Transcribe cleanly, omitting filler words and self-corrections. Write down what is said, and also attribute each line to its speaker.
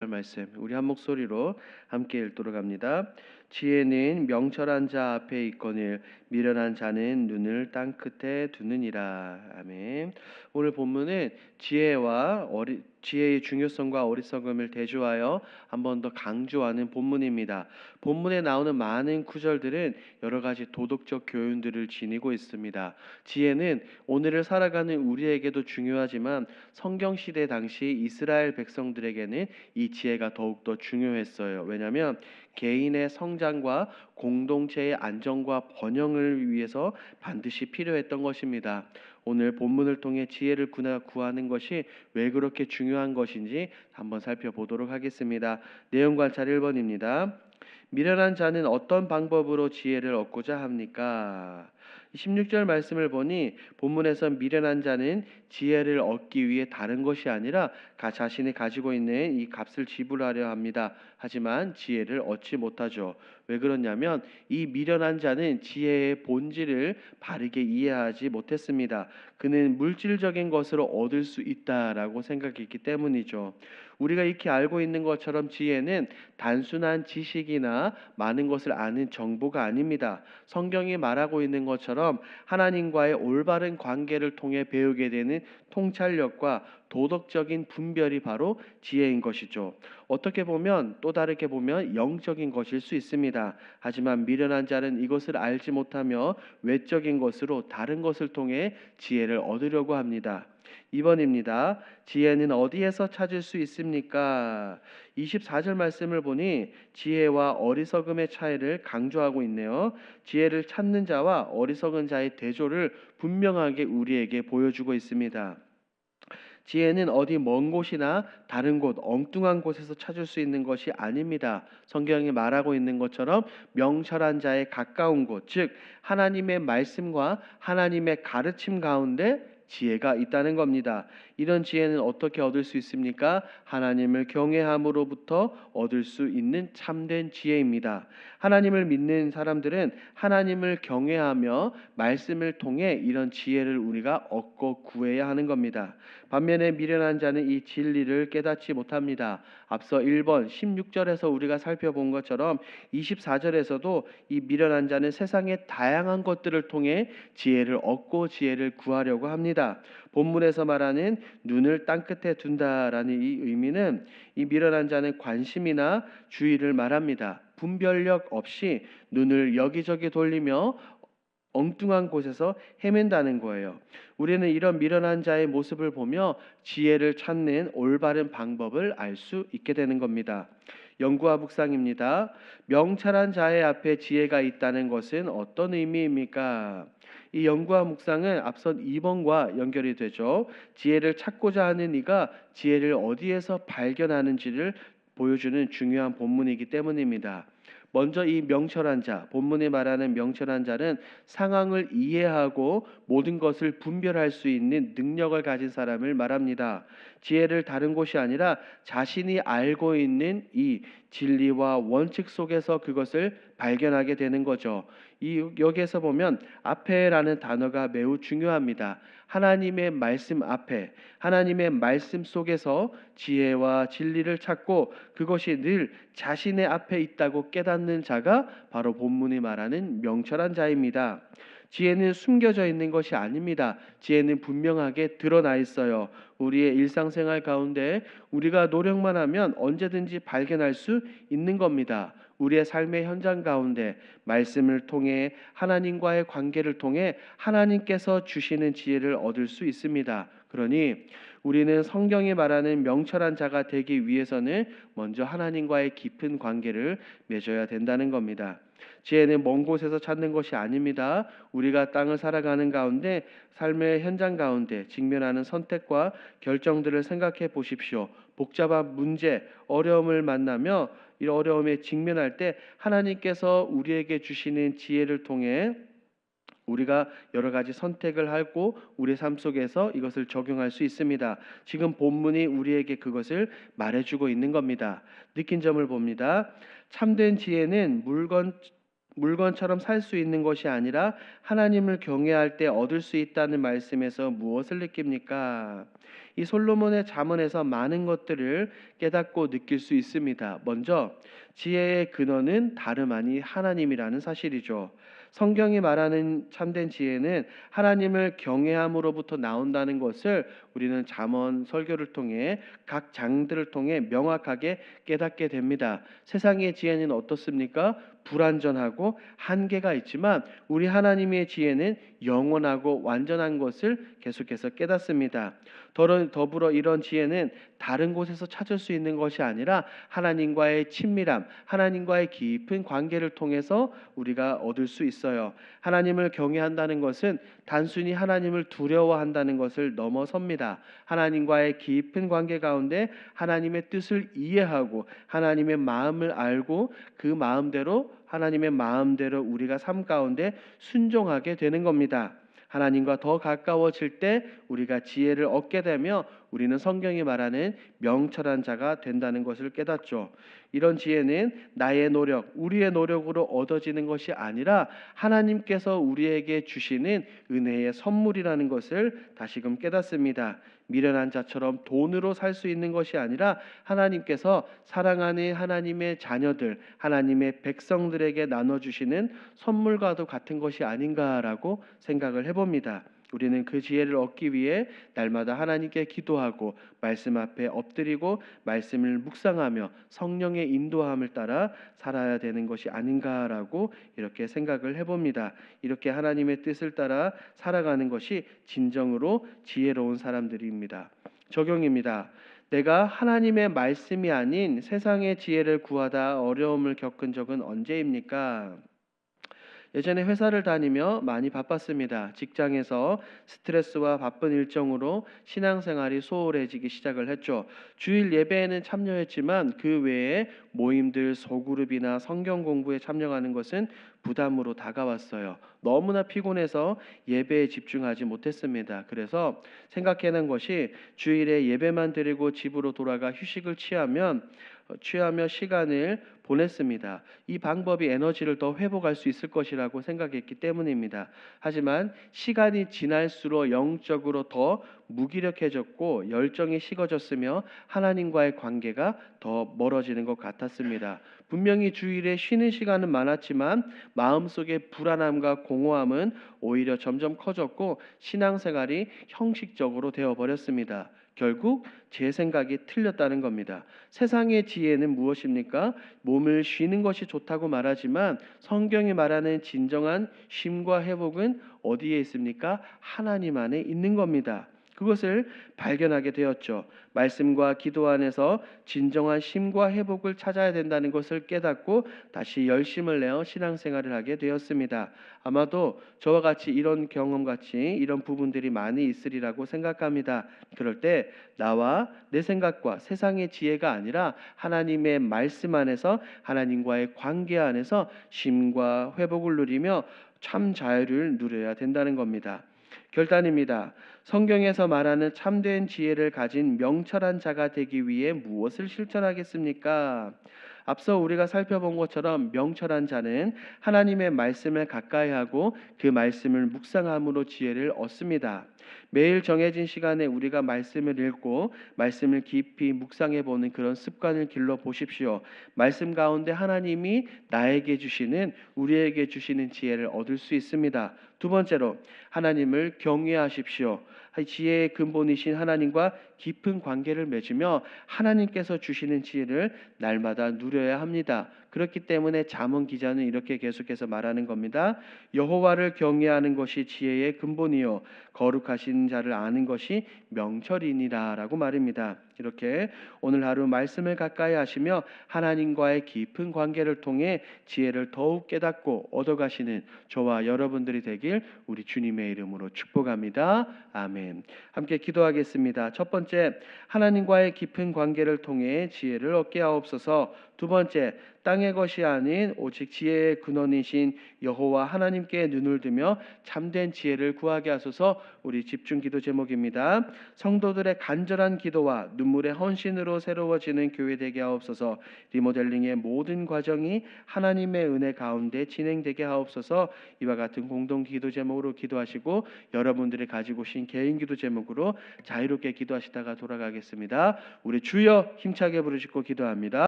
Speaker 1: 말씀 우리 한 목소리로 함께 읽도록 합니다. 지혜는 명철한 자 앞에 있거늘 미련한 자는 눈을 땅 끝에 두느니라. 아멘. 오늘 본문은 지혜의 중요성과 어리석음을 대조하여 한 번 더 강조하는 본문입니다. 본문에 나오는 많은 구절들은 여러 가지 도덕적 교훈들을 지니고 있습니다. 지혜는 오늘을 살아가는 우리에게도 중요하지만 성경 시대 당시 이스라엘 백성들에게는 이 지혜가 더욱더 중요했어요. 왜냐하면 개인의 성장과 공동체의 안정과 번영을 위해서 반드시 필요했던 것입니다. 오늘 본문을 통해 지혜를 구하는 것이 왜 그렇게 중요한 것인지 한번 살펴보도록 하겠습니다. 내용 관찰 1번입니다. 미련한 자는 어떤 방법으로 지혜를 얻고자 합니까? 16절 말씀을 보니 본문에서 미련한 자는 지혜를 얻기 위해 다른 것이 아니라 자신이 가지고 있는 이 값을 지불하려 합니다. 하지만 지혜를 얻지 못하죠. 왜 그러냐면 이 미련한 자는 지혜의 본질을 바르게 이해하지 못했습니다. 그는 물질적인 것으로 얻을 수 있다라고 생각했기 때문이죠. 우리가 익히 알고 있는 것처럼 지혜는 단순한 지식이나 많은 것을 아는 정보가 아닙니다. 성경이 말하고 있는 것처럼 하나님과의 올바른 관계를 통해 배우게 되는 통찰력과 도덕적인 분별이 바로 지혜인 것이죠. 어떻게 보면 또 다르게 보면 영적인 것일 수 있습니다. 하지만 미련한 자는 이것을 알지 못하며 외적인 것으로 다른 것을 통해 지혜를 얻으려고 합니다. 2번입니다. 지혜는 어디에서 찾을 수 있습니까? 24절 말씀을 보니 지혜와 어리석음의 차이를 강조하고 있네요. 지혜를 찾는 자와 어리석은 자의 대조를 분명하게 우리에게 보여주고 있습니다. 지혜는 어디 먼 곳이나 다른 곳, 엉뚱한 곳에서 찾을 수 있는 것이 아닙니다. 성경이 말하고 있는 것처럼 명철한 자의 가까운 곳, 즉 하나님의 말씀과 하나님의 가르침 가운데 지혜가 있다는 겁니다. 이런 지혜는 어떻게 얻을 수 있습니까? 하나님을 경외함으로부터 얻을 수 있는 참된 지혜입니다. 하나님을 믿는 사람들은 하나님을 경외하며 말씀을 통해 이런 지혜를 우리가 얻고 구해야 하는 겁니다. 반면에 미련한 자는 이 진리를 깨닫지 못합니다. 앞서 1번 16절에서 우리가 살펴본 것처럼 24절에서도 이 미련한 자는 세상의 다양한 것들을 통해 지혜를 얻고 지혜를 구하려고 합니다. 본문에서 말하는 눈을 땅끝에 둔다라는 이 의미는 이 미련한 자는 관심이나 주의를 말합니다. 분별력 없이 눈을 여기저기 돌리며 엉뚱한 곳에서 헤맨다는 거예요. 우리는 이런 미련한 자의 모습을 보며 지혜를 찾는 올바른 방법을 알 수 있게 되는 겁니다. 영구와 묵상입니다. 명철한 자의 앞에 지혜가 있다는 것은 어떤 의미입니까? 이 영구와 묵상은 앞선 2번과 연결이 되죠. 지혜를 찾고자 하는 이가 지혜를 어디에서 발견하는지를 보여주는 중요한 본문이기 때문입니다. 먼저 이 명철한 자, 본문에 말하는 명철한 자는 상황을 이해하고 모든 것을 분별할 수 있는 능력을 가진 사람을 말합니다. 지혜를 다른 곳이 아니라 자신이 알고 있는 이 진리와 원칙 속에서 그것을 발견하게 되는 거죠. 여기에서 보면 앞에라는 단어가 매우 중요합니다. 하나님의 말씀 앞에, 하나님의 말씀 속에서 지혜와 진리를 찾고 그것이 늘 자신의 앞에 있다고 깨닫는 자가 바로 본문이 말하는 명철한 자입니다. 지혜는 숨겨져 있는 것이 아닙니다. 지혜는 분명하게 드러나 있어요. 우리의 일상생활 가운데 우리가 노력만 하면 언제든지 발견할 수 있는 겁니다. 우리의 삶의 현장 가운데 말씀을 통해 하나님과의 관계를 통해 하나님께서 주시는 지혜를 얻을 수 있습니다. 그러니 우리는 성경이 말하는 명철한 자가 되기 위해서는 먼저 하나님과의 깊은 관계를 맺어야 된다는 겁니다. 지혜는 먼 곳에서 찾는 것이 아닙니다. 우리가 땅을 살아가는 가운데 삶의 현장 가운데 직면하는 선택과 결정들을 생각해 보십시오. 복잡한 문제, 어려움을 만나며 이 어려움에 직면할 때 하나님께서 우리에게 주시는 지혜를 통해 우리가 여러 가지 선택을 하고 우리 삶 속에서 이것을 적용할 수 있습니다. 지금 본문이 우리에게 그것을 말해주고 있는 겁니다. 느낀 점을 봅니다. 참된 지혜는 물건처럼 살 수 있는 것이 아니라 하나님을 경외할 때 얻을 수 있다는 말씀에서 무엇을 느낍니까? 이 솔로몬의 잠언에서 많은 것들을 깨닫고 느낄 수 있습니다. 먼저 지혜의 근원은 다름 아닌 하나님이라는 사실이죠. 성경이 말하는 참된 지혜는 하나님을 경외함으로부터 나온다는 것을 우리는 잠언 설교를 통해 각 장들을 통해 명확하게 깨닫게 됩니다. 세상의 지혜는 어떻습니까? 불완전하고 한계가 있지만 우리 하나님의 지혜는 영원하고 완전한 것을 계속해서 깨닫습니다. 더불어 이런 지혜는 다른 곳에서 찾을 수 있는 것이 아니라 하나님과의 친밀함, 하나님과의 깊은 관계를 통해서 우리가 얻을 수 있어요. 하나님을 경외한다는 것은 단순히 하나님을 두려워한다는 것을 넘어섭니다. 하나님과의 깊은 관계 가운데 하나님의 뜻을 이해하고 하나님의 마음을 알고 그 마음대로 하나님의 마음대로 우리가 삶 가운데 순종하게 되는 겁니다. 하나님과 더 가까워질 때 우리가 지혜를 얻게 되며 우리는 성경이 말하는 명철한 자가 된다는 것을 깨닫죠. 이런 지혜는 나의 노력, 우리의 노력으로 얻어지는 것이 아니라 하나님께서 우리에게 주시는 은혜의 선물이라는 것을 다시금 깨닫습니다. 미련한 자처럼 돈으로 살 수 있는 것이 아니라 하나님께서 사랑하는 하나님의 자녀들, 하나님의 백성들에게 나눠주시는 선물과도 같은 것이 아닌가라고 생각을 해봅니다. 우리는 그 지혜를 얻기 위해 날마다 하나님께 기도하고 말씀 앞에 엎드리고 말씀을 묵상하며 성령의 인도함을 따라 살아야 되는 것이 아닌가라고 이렇게 생각을 해봅니다. 이렇게 하나님의 뜻을 따라 살아가는 것이 진정으로 지혜로운 사람들입니다. 적용입니다. 내가 하나님의 말씀이 아닌 세상의 지혜를 구하다 어려움을 겪은 적은 언제입니까? 예전에 회사를 다니며 많이 바빴습니다. 직장에서 스트레스와 바쁜 일정으로 신앙생활이 소홀해지기 시작을 했죠. 주일 예배에는 참여했지만 그 외에 모임들, 소그룹이나 성경 공부에 참여하는 것은 부담으로 다가왔어요. 너무나 피곤해서 예배에 집중하지 못했습니다. 그래서 생각해낸 것이 주일에 예배만 드리고 집으로 돌아가 휴식을 취하며 시간을 보냈습니다. 이 방법이 에너지를 더 회복할 수 있을 것이라고 생각했기 때문입니다. 하지만 시간이 지날수록 영적으로 더 무기력해졌고 열정이 식어졌으며 하나님과의 관계가 더 멀어지는 것 같았습니다. 분명히 주일에 쉬는 시간은 많았지만 마음속의 불안함과 공허함은 오히려 점점 커졌고 신앙생활이 형식적으로 되어버렸습니다. 결국 제 생각이 틀렸다는 겁니다. 세상의 지혜는 무엇입니까? 몸을 쉬는 것이 좋다고 말하지만 성경이 말하는 진정한 쉼과 회복은 어디에 있습니까? 하나님 안에 있는 겁니다. 그것을 발견하게 되었죠. 말씀과 기도 안에서 진정한 쉼과 회복을 찾아야 된다는 것을 깨닫고 다시 열심을 내어 신앙생활을 하게 되었습니다. 아마도 저와 같이 이런 이런 부분들이 많이 있으리라고 생각합니다. 그럴 때 나와 내 생각과 세상의 지혜가 아니라 하나님의 말씀 안에서 하나님과의 관계 안에서 쉼과 회복을 누리며 참 자유를 누려야 된다는 겁니다. 결단입니다. 성경에서 말하는 참된 지혜를 가진 명철한 자가 되기 위해 무엇을 실천하겠습니까? 앞서 우리가 살펴본 것처럼 명철한 자는 하나님의 말씀을 가까이하고 그 말씀을 묵상함으로 지혜를 얻습니다. 매일 정해진 시간에 우리가 말씀을 읽고 말씀을 깊이 묵상해 보는 그런 습관을 길러 보십시오. 말씀 가운데 하나님이 우리에게 주시는 지혜를 얻을 수 있습니다. 두 번째로 하나님을 경외하십시오. 지혜의 근본이신 하나님과 깊은 관계를 맺으며 하나님께서 주시는 지혜를 날마다 누려야 합니다. 그렇기 때문에 잠언 기자는 이렇게 계속해서 말하는 겁니다. 여호와를 경외하는 것이 지혜의 근본이요 거룩하신 자를 아는 것이 명철이니라 라고 말입니다. 이렇게 오늘 하루 말씀을 가까이 하시며 하나님과의 깊은 관계를 통해 지혜를 더욱 깨닫고 얻어가시는 저와 여러분들이 되길 우리 주님의 이름으로 축복합니다. 아멘. 함께 기도하겠습니다. 첫 번째, 하나님과의 깊은 관계를 통해 지혜를 얻게 하옵소서. 두 번째, 땅의 것이 아닌 오직 지혜의 근원이신 여호와 하나님께 눈을 들며 참된 지혜를 구하게 하소서. 우리 집중 기도 제목입니다. 성도들의 간절한 기도와 눈물 눈물의 헌신으로 새로워지는 교회 되게 하옵소서. 리모델링의 모든 과정이 하나님의 은혜 가운데 진행되게 하옵소서. 이와 같은 공동 기도 제목으로 기도하시고 여러분들이 가지고 오신 개인 기도 제목으로 자유롭게 기도하시다가 돌아가겠습니다. 우리 주여 힘차게 부르시고 기도합니다.